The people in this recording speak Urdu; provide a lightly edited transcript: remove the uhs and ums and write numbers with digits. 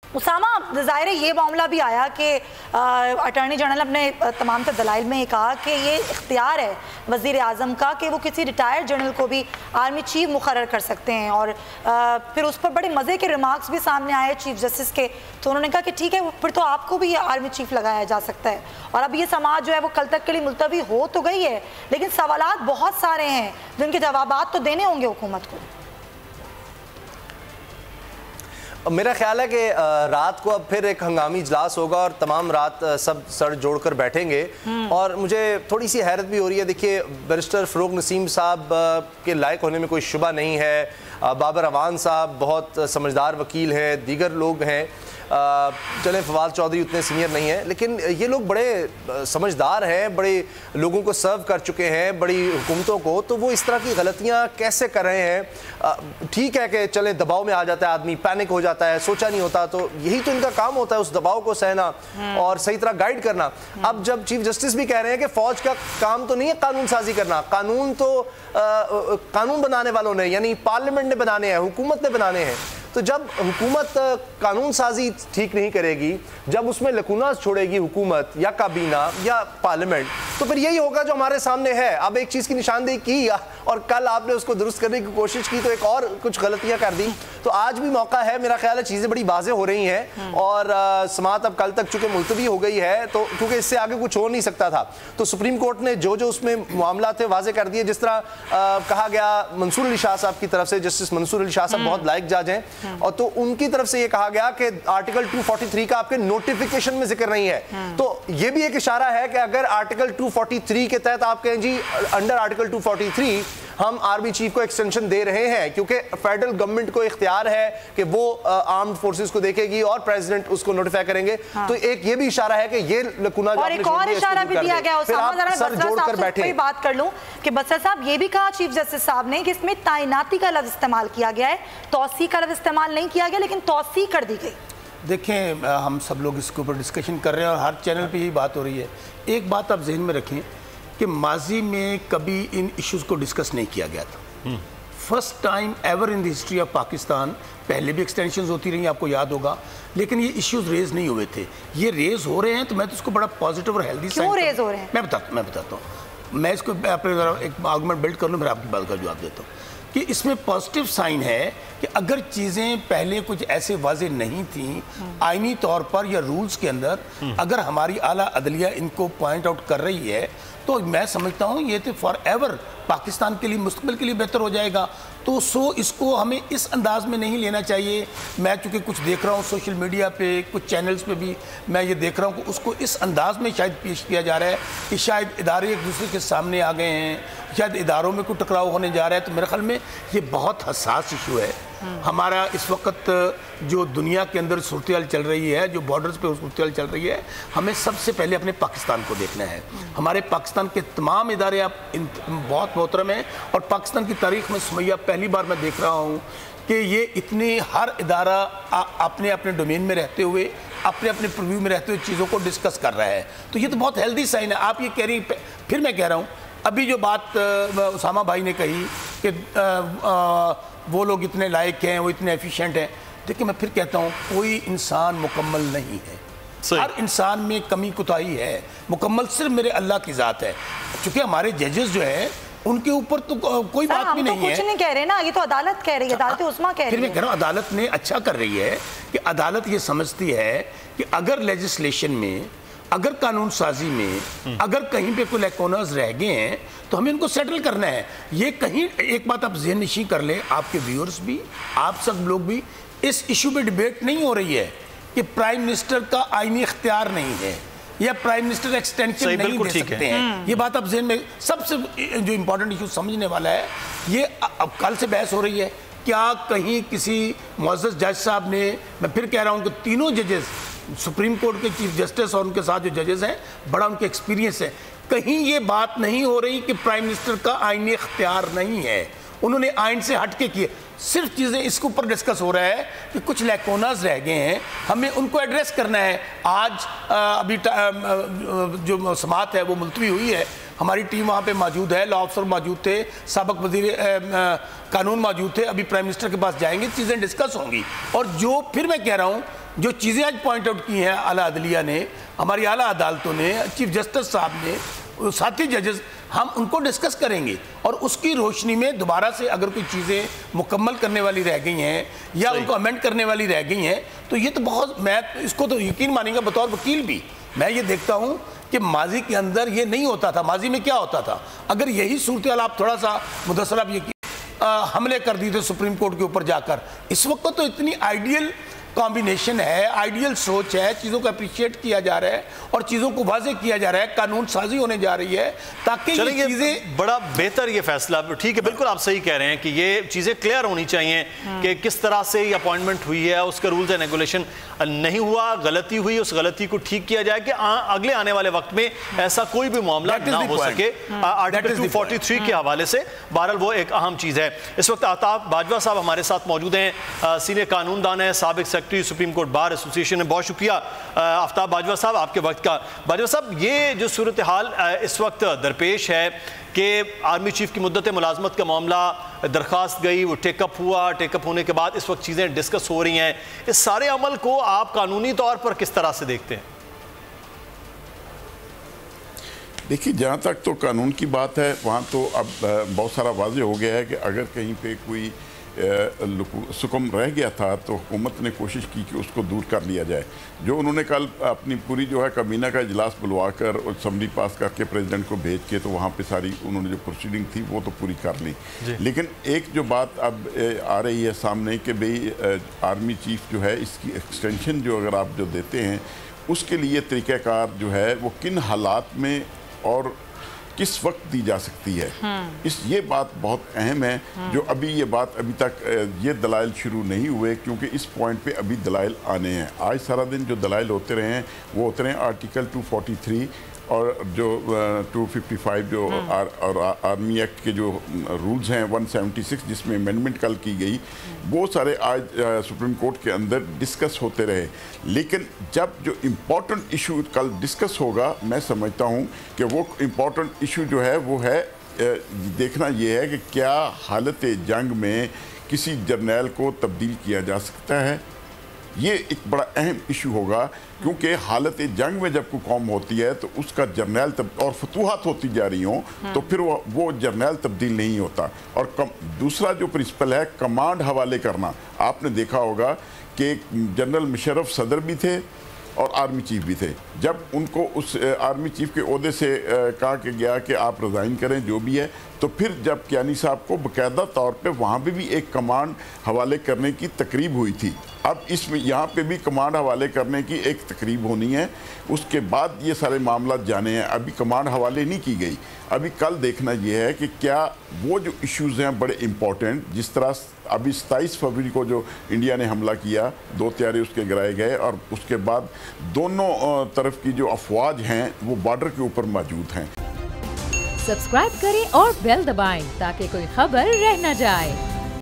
اسامہ ظاہر ہے یہ معاملہ بھی آیا کہ اٹارنی جنرل اپنے تمام تر دلائل میں یہ کہا کہ یہ اختیار ہے وزیر اعظم کا کہ وہ کسی ریٹائرڈ جنرل کو بھی آرمی چیف مقرر کر سکتے ہیں، اور پھر اس پر بڑے مزے کے ریمارکس بھی سامنے آئے چیف جسٹس کے، تو انہوں نے کہا کہ ٹھیک ہے پھر تو آپ کو بھی یہ آرمی چیف لگایا جا سکتا ہے، اور اب یہ سماعت جو ہے وہ کل تک کے لیے ملتوی ہو تو گئی ہے، لیکن سوالات بہت سارے ہیں جن کے جوابات تو دینے ہوں گے حکومت کو۔ میرا خیال ہے کہ رات کو اب پھر ایک ہنگامی اجلاس ہوگا اور تمام رات سب سر جوڑ کر بیٹھیں گے، اور مجھے تھوڑی سی حیرت بھی ہو رہی ہے۔ دیکھیے بیرسٹر فروغ نسیم صاحب کے لائق ہونے میں کوئی شبہ نہیں ہے، بابر اعوان صاحب بہت سمجھدار وکیل ہیں، دیگر لوگ ہیں، چلیں فواد چودھری اتنے سینئر نہیں ہیں، لیکن یہ لوگ بڑے سمجھدار ہیں، بڑے لوگوں کو سرو کر چکے ہیں، بڑی حکومتوں کو، تو وہ اس طرح کی غلطیاں کیسے کر رہے ہیں؟ ٹھیک ہے کہ چلیں دباؤ میں آ جاتا ہے آدمی، پینک ہو جاتا ہے، سوچا نہیں ہوتا، تو یہی تو ان کا کام ہوتا ہے، اس دباؤ کو سہنا اور صحیح طرح گائیڈ کرنا۔ اب جب چیف جسٹس بھی کہہ رہے ہیں کہ فوج کا کام تو نہیں ہے قانون سازی کرنا، قانون تو قانون بنانے والوں نے یعنی پارلیمنٹ نے بنانے ہیں، حکومت نے بنانے ہیں، تو جب حکومت قانون سازی ٹھیک نہیں کرے گی، جب اس میں لکوناز چھوڑے گی حکومت یا کابینہ یا پارلیمنٹ، تو پھر یہی ہوگا جو ہمارے سامنے ہے۔ اب ایک چیز کی نشاندہی کی اور کل آپ نے اس کو درست کرنے کی کوشش کی تو ایک اور کچھ غلطیاں کر دی، تو آج بھی موقع ہے، میرا خیال ہے چیزیں بڑی واضح ہو رہی ہیں، اور سماعت اب کل تک چونکہ ملتوی ہو گئی ہے، تو کیونکہ اس سے آگے کچھ ہو نہیں سکتا تھا، تو سپریم کورٹ نے جو اس میں معاملات تھے واضح کر دیے۔ جس طرح کہا گیا منصور علی شاہ صاحب کی طرف سے، جسٹس منصور علی شاہ صاحب بہت لائق جج ہیں، اور تو ان کی طرف سے یہ کہا گیا کہ آرٹیکل 243 کا آپ کے نوٹیفیکیشن میں ذکر نہیں ہے، تو یہ بھی ایک اشارہ ہے کہ اگر آرٹیکل 243 کے تحت آپ کہیں جی انڈر آرٹیکل 243 ہم آرمی چیف کو ایکسٹینشن دے رہے ہیں، کیونکہ فیڈرل گورنمنٹ کو اختیار ہے کہ وہ آرمڈ فورسز کو دیکھے گی اور پریزیڈنٹ اس کو نوٹیفائی کریں گے، تو ایک یہ بھی اشارہ ہے کہ یہ لکونہ جو اور ایک اور اشارہ بھی دیا گیا، اسامہ ذرا سر جوڑ کر بیٹھے۔ میں بات کر لوں کہ بسر صاحب یہ بھی کہا چیف جسٹس صاحب نے کہ اس میں تعیناتی کا لفظ استعمال کیا گیا ہے، توسیع کا لفظ استعمال نہیں کیا گیا، لیکن توسیع کر دی گئی۔ دیکھیں ہم سب لوگ اس کے اوپر ڈسکشن کر رہے ہیں اور ہر چینل پہ یہی بات ہو رہی ہے۔ ایک بات آپ ذہن میں رکھیں کہ ماضی میں کبھی ان ایشوز کو ڈسکس نہیں کیا گیا تھا، first time ever in the history of Pakistan. پہلے بھی ایکسٹینشنز ہوتی رہی ہیں، آپ کو یاد ہوگا، لیکن یہ ایشوز ریز نہیں ہوئے تھے، یہ ریز ہو رہے ہیں، تو میں تو اس کو بڑا پازیٹیو اور ہیلدی کیوں ریز ہو رہے ہیں؟ میں بتاتا ہوں، میں اس کو اپنے ایک آرگومنٹ بلڈ کر لوں، پھر آپ کی بات کا جواب دیتا ہوں کہ اس میں پازیٹیو سائن ہے کہ اگر چیزیں پہلے کچھ ایسے واضح نہیں تھیں آئینی طور پر یا رولز کے اندر، اگر ہماری اعلیٰ عدلیہ ان کو پوائنٹ آؤٹ کر رہی ہے، تو میں سمجھتا ہوں یہ تو فار ایور پاکستان کے لیے مستقبل کے لیے بہتر ہو جائے گا۔ تو اس کو ہمیں اس انداز میں نہیں لینا چاہیے۔ میں چونکہ کچھ دیکھ رہا ہوں سوشل میڈیا پہ، کچھ چینلز پہ بھی میں یہ دیکھ رہا ہوں کہ اس کو اس انداز میں شاید پیش کیا جا رہا ہے کہ شاید ادارے ایک دوسرے کے سامنے آ گئے ہیں، شاید اداروں میں کوئی ٹکراؤ ہونے جا رہا ہے، تو میرے خیال میں یہ بہت حساس ایشو ہے۔ ہمارا اس وقت جو دنیا کے اندر صورتحال چل رہی ہے، جو بارڈرز پہ صورتحال چل رہی ہے، ہمیں سب سے پہلے اپنے پاکستان کو دیکھنا ہے۔ ہمارے پاکستان کے تمام ادارے بہت محترم ہیں، اور پاکستان کی تاریخ میں سمیہ پہلی بار میں دیکھ رہا ہوں کہ یہ اتنی ہر ادارہ اپنے اپنے ڈومین میں رہتے ہوئے، اپنے اپنے پرویو میں رہتے ہوئے چیزوں کو ڈسکس کر رہا ہے، تو یہ تو بہت ہیلدی سائن ہے۔ آپ یہ کہہ رہی، پھر میں کہہ رہا ہوں ابھی جو بات اسامہ بھائی نے کہی کہ وہ لوگ اتنے لائق ہیں، وہ اتنے ایفیشینٹ ہیں، دیکھیں میں پھر کہتا ہوں کوئی انسان مکمل نہیں ہے، ہر انسان میں کمی کوتاہی ہے، مکمل صرف میرے اللہ کی ذات ہے۔ چونکہ ہمارے ججز جو ہیں ان کے اوپر تو کوئی بات بھی نہیں ہے، کچھ نہیں کہہ رہے نا، یہ تو عدالت کہہ رہی ہے، عدالت عظمیٰ کہہ رہی ہے۔ پھر میں کہہ رہا ہوں عدالت نے اچھا کر رہی ہے کہ عدالت یہ سمجھتی ہے کہ اگر لیجسلیشن میں، اگر قانون سازی میں اگر کہیں پہ کوئی لیکونرز رہ گئے ہیں تو ہمیں ان کو سیٹل کرنا ہے۔ یہ کہیں ایک بات آپ ذہن نشین کر لیں، آپ کے ویورز بھی، آپ سب لوگ بھی، اس ایشو پہ ڈیبیٹ نہیں ہو رہی ہے کہ پرائم منسٹر کا آئینی اختیار نہیں ہے یا پرائم منسٹر ایکسٹینشن نہیں دے سکتے ہیں۔ یہ بات آپ ذہن میں، سب سے جو امپورٹنٹ ایشو سمجھنے والا ہے، یہ اب کل سے بحث ہو رہی ہے، کیا کہیں کسی معزز جج صاحب نے، میں پھر کہہ رہا ہوں کہ تینوں ججز، سپریم کورٹ کے چیف جسٹس اور ان کے ساتھ جو ججز ہیں، بڑا ان کے ایکسپیرینس ہے، کہیں یہ بات نہیں ہو رہی کہ پرائم منسٹر کا آئینی اختیار نہیں ہے، انہوں نے آئین سے ہٹ کے کیے۔ صرف چیزیں اس کے اوپر ڈسکس ہو رہا ہے کہ کچھ لیکوناز رہ گئے ہیں، ہمیں ان کو ایڈریس کرنا ہے۔ آج ابھی جو سماعت ہے وہ ملتوی ہوئی ہے، ہماری ٹیم وہاں پہ موجود ہے, لا افسر موجود تھے, سابق وزیر قانون موجود تھے, ابھی پرائم منسٹر کے پاس جائیں گے, چیزیں ڈسکس ہوں گی. اور جو پھر میں کہہ رہا ہوں جو چیزیں آج پوائنٹ آؤٹ کی ہیں اعلیٰ عدلیہ نے, ہماری اعلیٰ عدالتوں نے, چیف جسٹس صاحب نے, ساتھی ججز, ہم ان کو ڈسکس کریں گے اور اس کی روشنی میں دوبارہ سے اگر کوئی چیزیں مکمل کرنے والی رہ گئی ہیں یا ان کو امینڈ کرنے والی رہ گئی ہیں تو یہ تو بہت, میں اس کو تو یقین مانیں گا بطور وکیل بھی, میں یہ دیکھتا ہوں کہ ماضی کے اندر یہ نہیں ہوتا تھا. ماضی میں کیا ہوتا تھا, اگر یہی صورتحال آپ تھوڑا سا مدثر آپ یہ حملے کر دی تھے سپریم کورٹ کے اوپر جا کر, اس وقت تو اتنی آئیڈیل کامبینیشن ہے, آئیڈیل سوچ ہے, چیزوں کو اپریشیٹ کیا جا رہا ہے اور چیزوں کو واضح کیا جا رہا ہے, قانون سازی ہونے جا رہی ہے تاکہ یہ چیزیں بڑا بہتر یہ فیصلہ. ٹھیک ہے, بالکل آپ صحیح کہہ رہے ہیں کہ یہ چیزیں کلیئر ہونی چاہیے کہ کس طرح سے یہ اپوائنٹمنٹ ہوئی ہے, اس کا رولز اینڈ ریگولیشن نہیں ہوا, غلطی ہوئی, اس غلطی کو ٹھیک کیا جائے کہ اگلے آنے والے وقت میں ایسا کوئی بھی معاملہ نہ ہو سکے آرٹیکل 243 کے حوالے سے. بہرحال وہ ایک اہم چیز ہے. اس وقت آفتاب باجوہ صاحب ہمارے ساتھ موجود ہیں, سینئر قانون دان ہیں, سابق secretary supreme court bar association. بہت شکریہ آفتاب باجوہ صاحب آپ کے وقت کا. باجوہ صاحب, یہ جو صورتحال اس وقت درپیش ہے کہ آرمی چیف کی مدت ملازمت کا معاملہ, درخواست گئی, وہ ٹیک اپ ہوا, ٹیک اپ ہونے کے بعد اس وقت چیزیں ڈسکس ہو رہی ہیں, اس سارے عمل کو آپ قانونی طور پر کس طرح سے دیکھتے ہیں؟ دیکھیے, جہاں تک تو قانون کی بات ہے وہاں تو اب بہت سارا واضح ہو گیا ہے کہ اگر کہیں پہ کوئی سکم رہ گیا تھا تو حکومت نے کوشش کی کہ اس کو دور کر لیا جائے. جو انہوں نے کل اپنی پوری جو ہے کابینہ کا اجلاس بلوا کر اور اسمبلی پاس کر کے پریزیڈنٹ کو بھیج کے تو وہاں پہ ساری انہوں نے جو پروسیڈنگ تھی وہ تو پوری کر لی. لیکن ایک جو بات اب آ رہی ہے سامنے کہ بھئی آرمی چیف جو ہے اس کی ایکسٹینشن جو اگر آپ جو دیتے ہیں اس کے لیے طریقہ کار جو ہے وہ کن حالات میں اور کس وقت دی جا سکتی ہے, یہ بات بہت اہم ہے. جو ابھی تک یہ دلائل شروع نہیں ہوئے کیونکہ اس پوائنٹ پہ ابھی دلائل آنے ہیں. آج سارا دن جو دلائل ہوتے رہے ہیں وہ ہوتے رہے ہیں آرٹیکل 243 اور جو 255 جو آرمی ایکٹ کے جو رولز ہیں 176 جس میں امینڈمنٹ کل کی گئی, وہ سارے آج سپریم کورٹ کے اندر ڈسکس ہوتے رہے. لیکن جب جو امپورٹنٹ ایشو کل ڈسکس ہوگا, میں سمجھتا ہوں کہ وہ امپورٹنٹ ایشو جو ہے وہ ہے دیکھنا یہ ہے کہ کیا حالت جنگ میں کسی جرنیل کو تبدیل کیا جا سکتا ہے. یہ ایک بڑا اہم ایشو ہوگا کیونکہ حالت جنگ میں جب کوئی قوم ہوتی ہے تو اس کا جرنیل اور فتوحات ہوتی جا رہی ہوں تو پھر وہ جرنیل تبدیل نہیں ہوتا. اور دوسرا جو پرنسپل ہے کمانڈ حوالے کرنا, آپ نے دیکھا ہوگا کہ جنرل مشرف صدر بھی تھے اور آرمی چیف بھی تھے. جب ان کو اس آرمی چیف کے عہدے سے کہا کہ گیا کہ آپ ریزائن کریں جو بھی ہے, تو پھر جب کیانی صاحب کو باقاعدہ طور پہ وہاں پہ بھی ایک کمانڈ حوالے کرنے کی تقریب ہوئی تھی. اب اس میں یہاں پہ بھی کمانڈ حوالے کرنے کی ایک تقریب ہونی ہے, اس کے بعد یہ سارے معاملات جانے ہیں. ابھی کمانڈ حوالے نہیں کی گئی. ابھی کل دیکھنا یہ ہے کہ کیا وہ جو ایشوز ہیں بڑے امپورٹنٹ, جس طرح ابھی 27 فروری کو جو انڈیا نے حملہ کیا, 2 طیارے اس کے گرائے گئے اور اس کے بعد دونوں طرف کی جو افواج ہیں وہ بارڈر کے اوپر موجود ہیں. سبسکرائب کریں اور بیل دبائیں تاکہ کوئی خبر رہ نہ جائے.